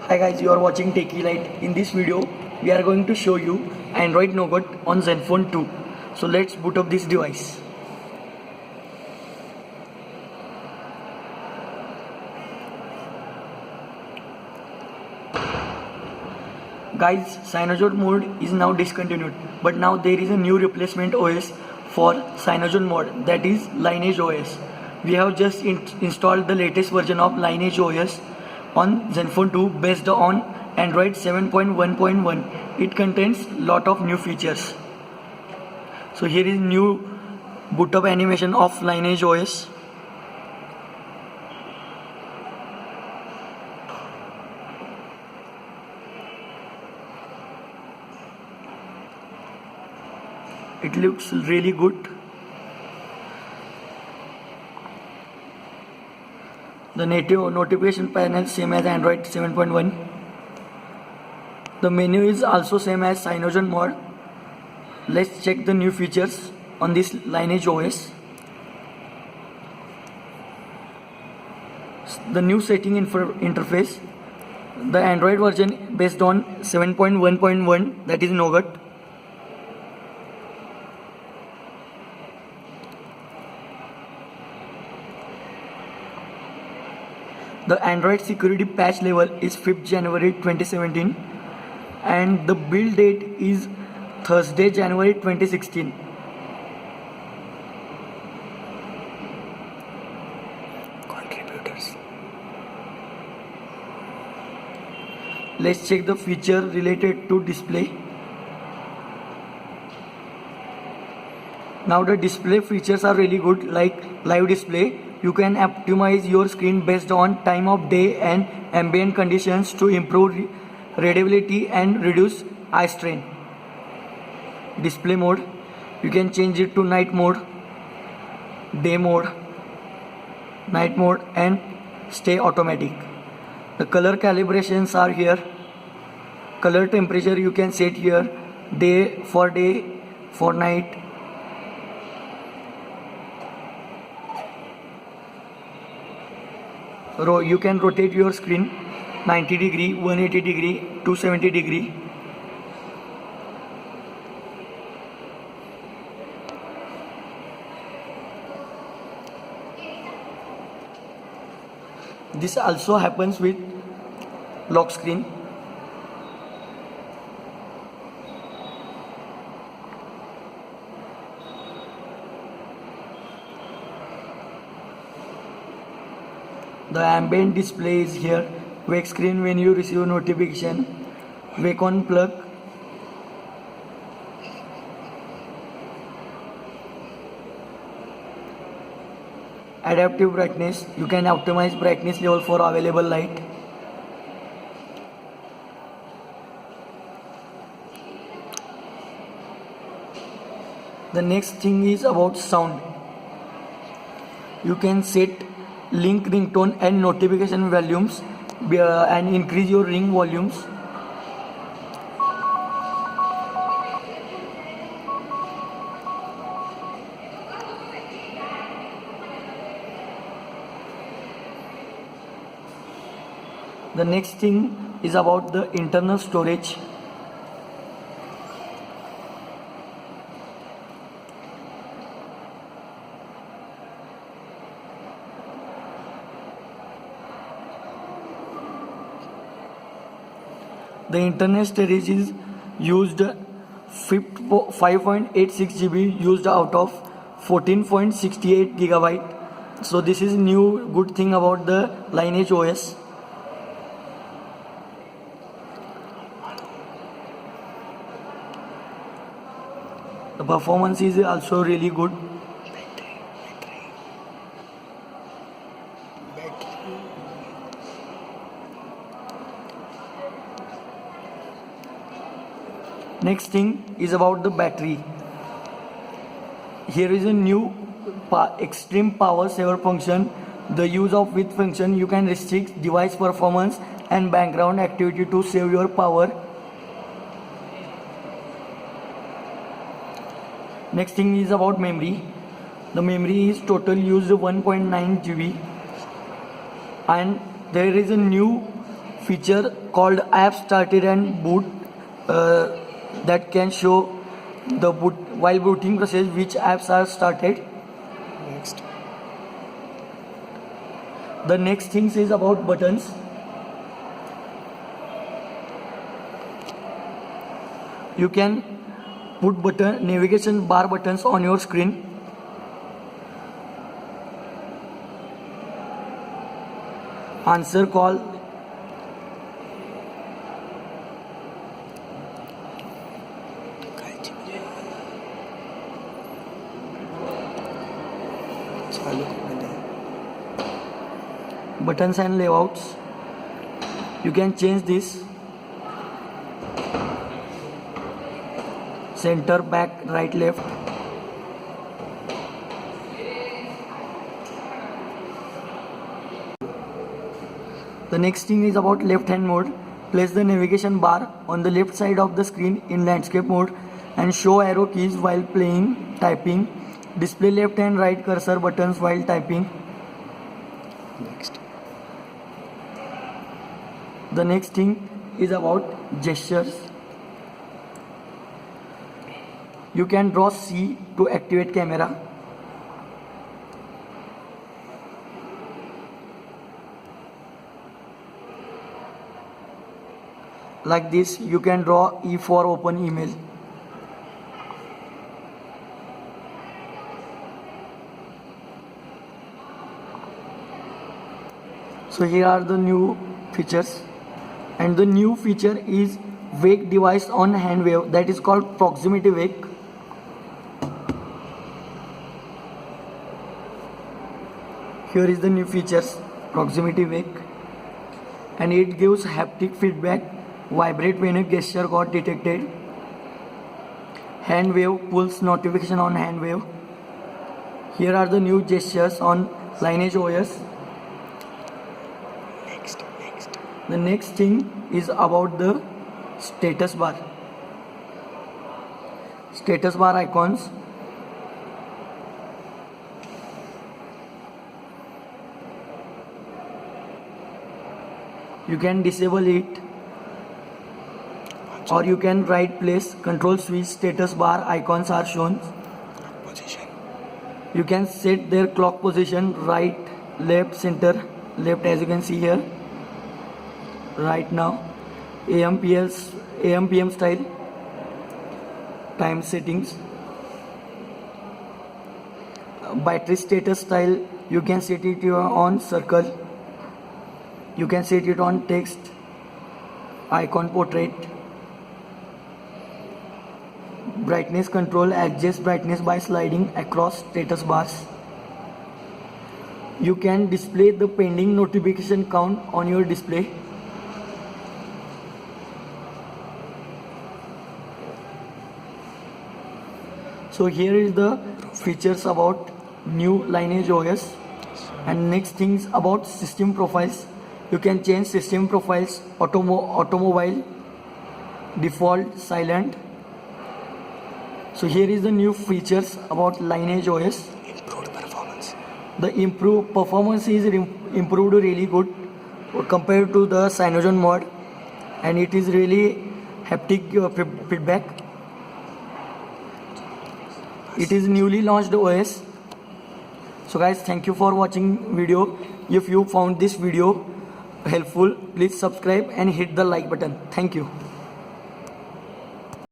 Hi guys, you are watching Techie Light. In this video, we are going to show you Android Nougat on Zenfone 2. So let's boot up this device. Guys, Cyanogen mode is now discontinued, but now there is a new replacement OS for Cyanogen mode, that is Lineage OS. We have just installed the latest version of Lineage OS on Zenfone 2 based on Android 7.1.1. It contains lot of new features. So here is new boot up animation of Lineage OS. It looks really good. The native notification panel same as Android 7.1. The menu is also same as Cyanogen mode. Let's check the new features on this Lineage OS. The new setting interface. The Android version based on 7.1.1, that is Nougat. The Android security patch level is 5th January 2017 and the build date is Thursday, January 2016. Contributors. Let's check the feature related to display. Now the display features are really good, like live display. You can optimize your screen based on time of day and ambient conditions to improve readability and reduce eye strain. Display mode, you can change it to night mode, day mode, night mode and stay automatic. The color calibrations are here. Color temperature you can set here, day, for night. You can rotate your screen 90 degree, 180 degree, 270 degree. This also happens with lock screen. The ambient display is here. Wake screen when you receive a notification. Wake on plug. Adaptive brightness. You can optimize brightness level for available light. The next thing is about sound. You can set link ringtone and notification volumes and increase your ring volumes. The next thing is about the internal storage. The internal storage is used 5.86 GB used out of 14.68 GB. So this is new good thing about the Lineage OS. The performance is also really good. Next thing is about the battery. Here is a new extreme power saver function. The use of with function, you can restrict device performance and background activity to save your power. Next thing is about memory. The memory is total used 1.9 GB and there is a new feature called app started and boot that can show the boot while booting process which apps are started. Next. The next thing is about buttons. You can put navigation bar buttons on your screen. Answer call. Buttons and layouts. You can change this. Center, back, right, left. The next thing is about left hand mode. Place the navigation bar on the left side of the screen in landscape mode and show arrow keys while typing. Display left and right cursor buttons while typing. Next. The next thing is about gestures. You can draw C to activate camera. Like this, you can draw E for open email. So here are the new features, and the new feature is wake device on hand wave, that is called proximity wake. Here is the new features, proximity wake, and it gives haptic feedback, vibrate when a gesture got detected, hand wave pulls notification on hand wave. Here are the new gestures on Lineage OS. Next. The next thing is about the status bar. Status bar icons. You can disable it, or you can right place control switch status bar icons are shown. Position. You can set their clock position, right, left, center, left, as you can see here. Right now, AM PM style, time settings, battery status style. You can set it on circle. You can set it on text, icon portrait. Brightness control, adjust brightness by sliding across status bars. You can display the pending notification count on your display. So here is the features about new Lineage OS. And next things about system profiles. You can change system profiles, automobile, default, silent. So here is the new features about Lineage OS. Improved performance. The improved performance is improved really good compared to the Cyanogen mod, and it is really haptic feedback. It is newly launched OS. So guys, thank you for watching video. If you found this video helpful, please subscribe and hit the like button. Thank you.